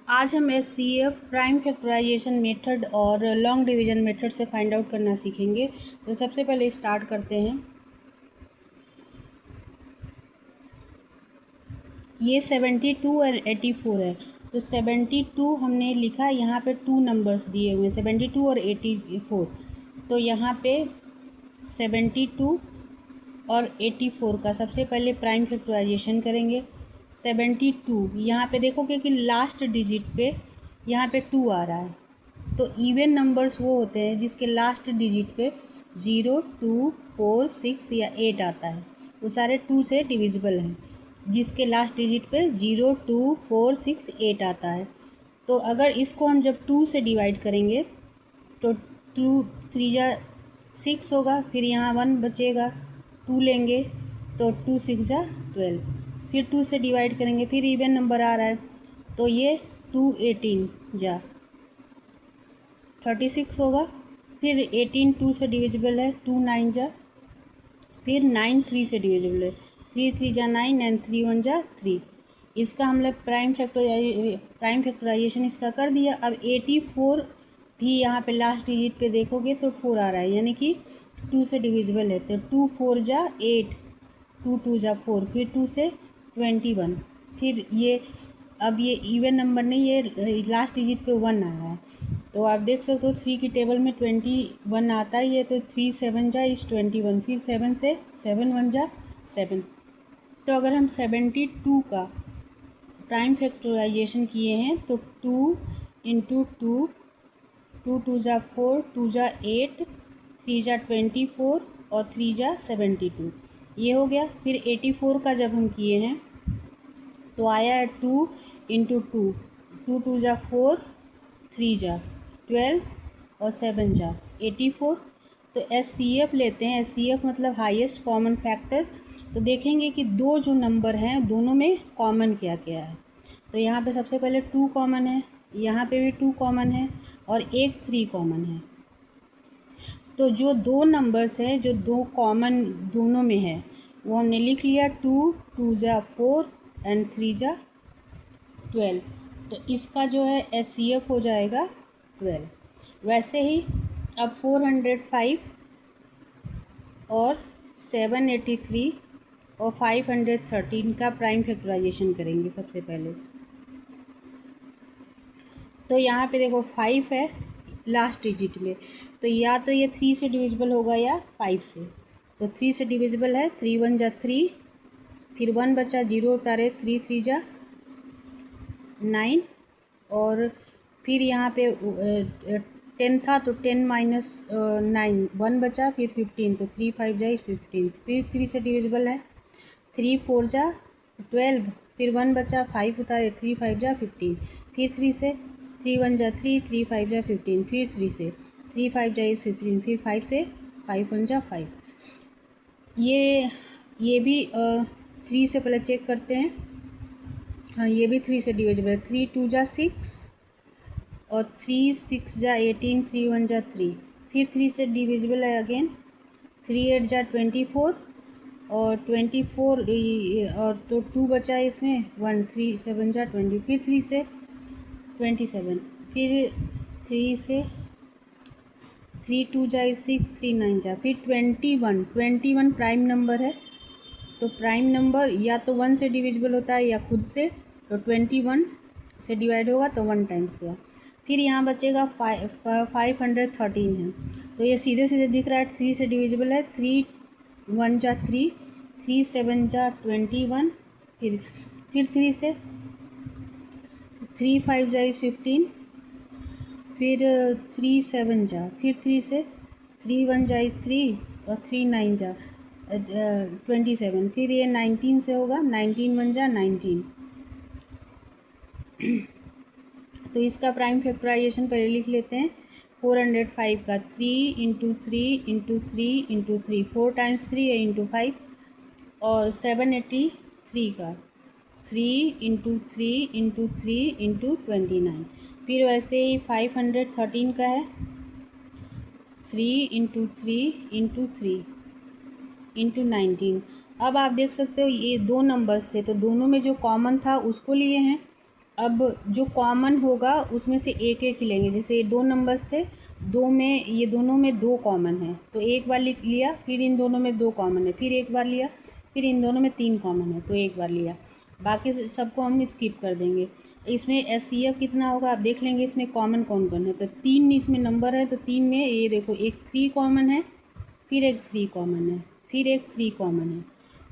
आज हम SCF prime factorisation method और लॉन्ग डिवीजन मेथड से फाइंड आउट करना सीखेंगे। तो सबसे पहले स्टार्ट करते हैं। ये 72 और 84 है। तो 72 हमने लिखा, यहाँ पे टू नंबर्स दिए हुए हैं 72 और 84। तो यहाँ पे 72 और 84 का सबसे पहले प्राइम फैक्टराइजेशन करेंगे। 72 यहाँ पे देखोगे कि लास्ट डिजिट पे यहाँ पे 2 आ रहा है। तो इवन नंबर्स वो होते हैं जिसके लास्ट डिजिट पे 0, 2, 4, 6 या 8 आता है, वो सारे 2 से डिविजिबल हैं। जिसके लास्ट डिजिट पे 0, 2, 4, 6, 8 आता है। तो अगर इसको हम जब 2 से डिवाइड करेंगे तो 2 3 जा 6 होगा, फिर यहाँ 1 बचेगा, 2 लेंगे तो 2 6 जा 12, फिर 2 से डिवाइड करेंगे, फिर इवन नंबर आ रहा है तो ये 2 18 जा 36 होगा, फिर 18 2 से डिविजिबल है, 2 9 जा, फिर 9 3 से डिविजिबल है, 3 3 जा 9 एंड 3 1 जा 3। इसका हम लोग प्राइम फैक्टराइजेशन इसका कर दिया। अब 84 भी यहाँ पे लास्ट डिजिट पे देखोगे तो 4 आ रहा है, यानी कि 2 से डिविजिबल है। तो 2 4 जा 8, 2 2 जा 4, फिर 2 से 21, फिर ये अब ये इवन नंबर नहीं, ये लास्ट डिजिट पे 1 आ रहा है। तो आप देख सकते हो 3 की टेबल में 21 आता ही है। तो 3 7 जा इस 21, फिर 7 से 7 1 जा 7। तो अगर हम 72 का प्राइम फैक्टराइजेशन किए हैं तो 2 इंटू 2, 2 2 जा 4, 2 जा 8, 3 जा 24 और 3 जा 72, ये हो गया। फिर 84 का जब हम किए हैं तो आया है 2 इंटू 2, 2 2 जा 4, 3 जा 12 और 7 जा 84। तो SCF लेते हैं। SCF मतलब हाईएस्ट कॉमन फैक्टर। तो देखेंगे कि दो जो नंबर हैं दोनों में कॉमन क्या क्या है। तो यहाँ पे सबसे पहले 2 कॉमन है, यहाँ पे भी 2 कॉमन है और एक 3 कॉमन है। तो जो दो नंबर्स हैं जो दो कॉमन दोनों में है वो हमने लिख लिया, 2 2 जा 4 एंड 3 जा 12। तो इसका जो है SCF हो जाएगा 12। वैसे ही अब 405 और 783 और 513 का प्राइम फैक्टराइजेशन करेंगे सबसे पहले। तो यहाँ पे देखो 5 है लास्ट डिजिट में, तो या तो ये 3 से डिविजिबल होगा या 5 से। तो 3 से डिविजिबल है, 3 1 जा 3, फिर 1 बचा, 0 उतारे, 3 3 जा 9 और फिर यहाँ पे 10 था तो 10 माइनस 9 1 बचा, फिर 15, तो 3 5 जा 15, फिर 3 से डिविजिबल है, 3 4 जा 12, फिर 1 बचा, 5 उतारे, 3 5 जा 15, फिर 3 से 3 1 जा 3, 3 5 जा 15, फिर 3 से 3 5 जा 15, फिर 5 से 5 1 जा 5। ये भी 3 से पहले चेक करते हैं। हाँ, ये भी 3 से डिविजिबल है, 3 2 जा 6 और 3 6 जा 18, 3 1 जा 3, फिर 3 से डिविजिबल है अगेन, 3 8 जा 24 और 24 और तो 2 बचा है इसमें 1, 3 7 जा 20, फिर 3 से 27, फिर 3 से 3 2 जा 6, 3 9 जा, फिर 21 प्राइम नंबर है। तो प्राइम नंबर या तो 1 से डिविजिबल होता है या खुद से। तो 21 से डिवाइड होगा तो 1 टाइम्स गया। फिर यहाँ बचेगा 513 है। तो ये सीधे सीधे दिख रहा है 3 से डिविजिबल है, 3 1 जा 3, 3 7 जा 21, फिर 3 से 3 5 जा 15, फिर 3 7 जा, फिर 3 से 3 1 जा 3 और 3 9 जा 27, फिर ये 19 से होगा, 19 1 जा 19। तो इसका प्राइम फैक्टराइजेशन पहले लिख लेते हैं। 405 का 3 इंटू 3 इंटू 3 इंटू 3, 4 टाइम्स 3 है इंटू 5, और 783 का 3 इंटू 3 इंटू 3 इंटू 29। फिर वैसे ही 513 का है 3 इंटू 3 इंटू 3 इंटू 19। अब आप देख सकते हो ये दो नंबर्स थे तो दोनों में जो कॉमन था उसको लिए हैं, अब जो कॉमन होगा उसमें से एक एक ही लेंगे। जैसे ये 2 नंबर्स थे, 2 में ये दोनों में 2 कॉमन है तो एक बार लिख लिया, फिर इन दोनों में 2 कॉमन है, फिर एक बार लिया, फिर इन दोनों में 3 कॉमन है तो एक बार लिया, बाकी सबको हम स्किप कर देंगे। इसमें एचसीएफ कितना होगा आप देख लेंगे, इसमें कॉमन कौन कौन है। तो 3 इसमें नंबर है तो 3 में ये देखो एक 3 कॉमन है, फिर एक 3 कॉमन है, फिर एक 3 कॉमन है,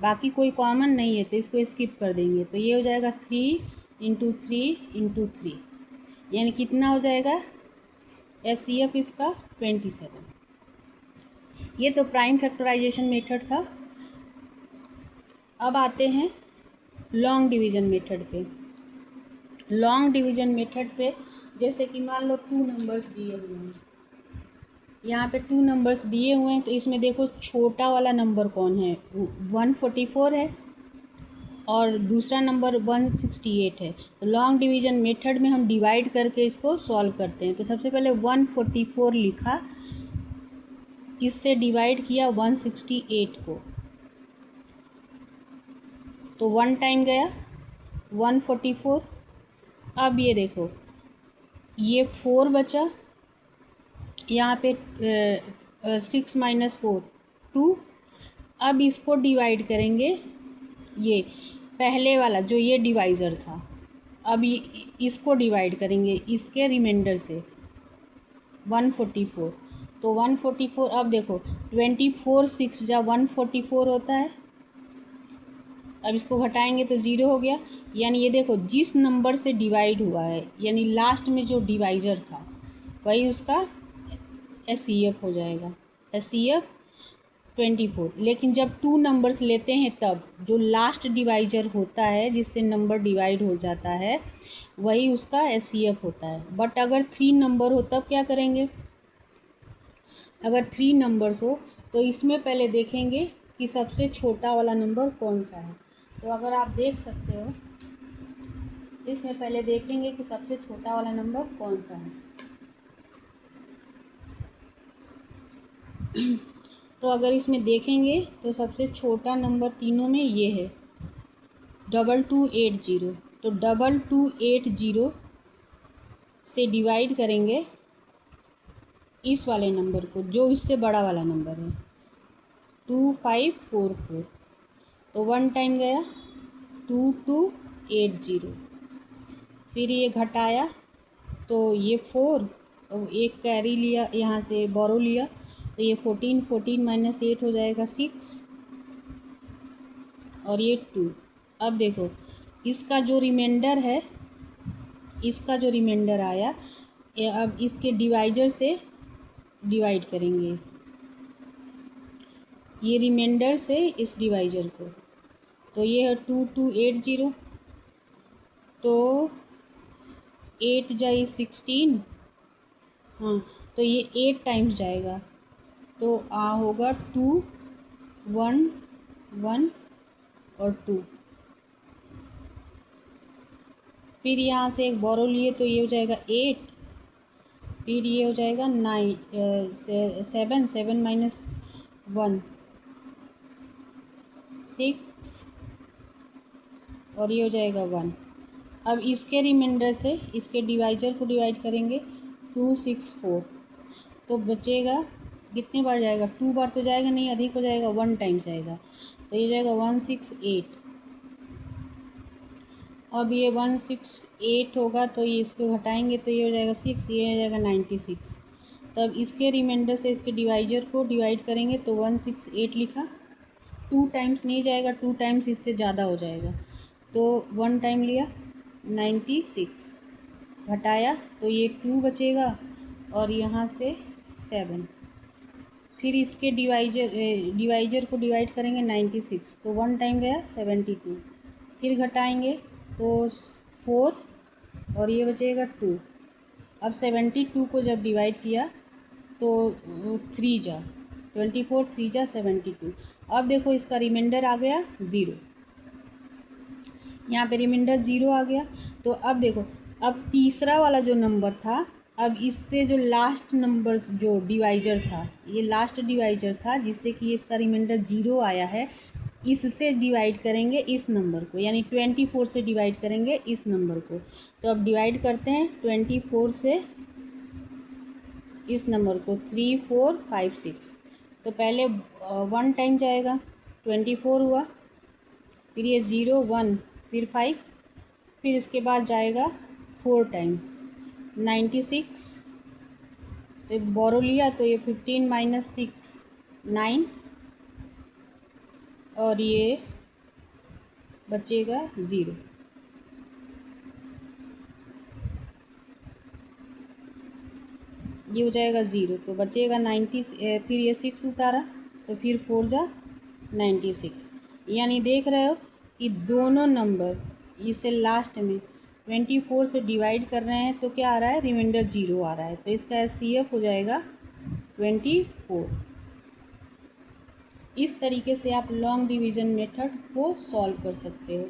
बाकी कोई कॉमन नहीं है तो इसको स्किप कर देंगे। तो ये हो जाएगा 3 इंटू 3 इंटू 3, यानी कितना हो जाएगा एचसीएफ इसका 27। ये तो प्राइम फैक्टराइजेशन मेथड था। अब आते हैं लॉन्ग डिवीज़न मेथड पे। लॉन्ग डिवीज़न मेथड पे जैसे कि मान लो 2 नंबर्स दिए हुए हैं, यहाँ पे 2 नंबर्स दिए हुए हैं तो इसमें देखो छोटा वाला नंबर कौन है, 144 है और दूसरा नंबर 168 है। तो लॉन्ग डिवीज़न मेथड में हम डिवाइड करके इसको सॉल्व करते हैं। तो सबसे पहले 144 लिखा, इससे डिवाइड किया 168 को, तो 1 टाइम गया 144। अब ये देखो ये 4 बचा, यहाँ पे 6 माइनस 4 2। अब इसको डिवाइड करेंगे, ये पहले वाला जो ये डिवाइज़र था, अब इसको डिवाइड करेंगे इसके रिमाइंडर से 144। तो 144 अब देखो 24 6 जा 144 होता है, अब इसको घटाएंगे तो 0 हो गया। यानी ये देखो जिस नंबर से डिवाइड हुआ है यानी लास्ट में जो डिवाइज़र था वही उसका एचसीएफ हो जाएगा, एचसीएफ 24। लेकिन जब 2 नंबर्स लेते हैं तब जो लास्ट डिवाइज़र होता है जिससे नंबर डिवाइड हो जाता है वही उसका एचसीएफ होता है। बट अगर 3 नंबर हो तब क्या करेंगे, अगर 3 नंबर्स हो तो इसमें पहले देखेंगे कि सबसे छोटा वाला नंबर कौन सा है। तो अगर आप देख सकते हो इसमें पहले देखेंगे कि सबसे छोटा वाला नंबर कौन सा है। तो अगर इसमें देखेंगे तो सबसे छोटा नंबर तीनों में ये है 2280। तो 2280 से डिवाइड करेंगे इस वाले नंबर को जो इससे बड़ा वाला नंबर है 2544। तो 1 टाइम गया 2280, फिर ये घटाया तो ये 4 और एक कैरी लिया यहाँ से बोरो लिया तो ये 14 माइनस 8 हो जाएगा 6 और ये 2। अब देखो इसका जो रिमाइंडर है, इसका जो रिमाइंडर आया अब इसके डिवाइजर से डिवाइड करेंगे ये रिमाइंडर से इस डिवाइजर को। तो ये है 2280, तो 8 जाए 16, हाँ तो ये 8 टाइम्स जाएगा तो होगा 2 1 1 और 2। फिर यहाँ से एक बोरो लिए तो ये हो जाएगा 8, फिर ये हो जाएगा 7 माइनस 1 6 और ये हो जाएगा 1। अब इसके रिमाइंडर से इसके डिवाइजर को डिवाइड करेंगे 264, तो बचेगा कितने बार जाएगा, 2 बार तो जाएगा नहीं, अधिक हो जाएगा, 1 टाइम्स जाएगा तो ये जाएगा 168। अब ये 168 होगा तो ये इसको घटाएंगे तो ये हो जाएगा 6, ये हो जाएगा 96। तब इसके रिमाइंडर से इसके डिवाइजर को डिवाइड करेंगे तो 168 लिखा, 2 टाइम्स नहीं जाएगा, 2 टाइम्स इससे ज़्यादा हो जाएगा तो 1 टाइम लिया 96, घटाया तो ये 2 बचेगा और यहाँ से 7। फिर इसके डिवाइजर को डिवाइड करेंगे 96 तो 1 टाइम गया 72, फिर घटाएंगे तो 4 और ये बचेगा 2। अब 72 को जब डिवाइड किया तो 3 जा 24, 3 जा 72। अब देखो इसका रिमाइंडर आ गया 0, यहाँ पे रिमाइंडर 0 आ गया। तो अब देखो अब तीसरा वाला जो नंबर था, अब इससे जो लास्ट नंबर्स जो डिवाइजर था, ये लास्ट डिवाइजर था जिससे कि इसका रिमाइंडर 0 आया है, इससे डिवाइड करेंगे इस नंबर को, यानी 24 से डिवाइड करेंगे इस नंबर को। तो अब डिवाइड करते हैं 24 से इस नंबर को, 3 4 5 6। तो पहले 1 टाइम जाएगा, 24 हुआ, फिर ये 0 1, फिर 5, फिर इसके बाद जाएगा 4 टाइम्स 96। तो बोरो लिया तो ये 15 माइनस 6 9, और ये बचेगा 0। ये हो जाएगा 0, तो बचेगा 90। फिर ये 6 उतारा तो फिर 4 जा 96। यानी देख रहे हो कि दोनों नंबर इसे लास्ट में 24 से डिवाइड कर रहे हैं तो क्या आ रहा है, रिमाइंडर 0 आ रहा है। तो इसका SCF हो जाएगा 24। इस तरीके से आप लॉन्ग डिवीज़न मेथड को सॉल्व कर सकते हो।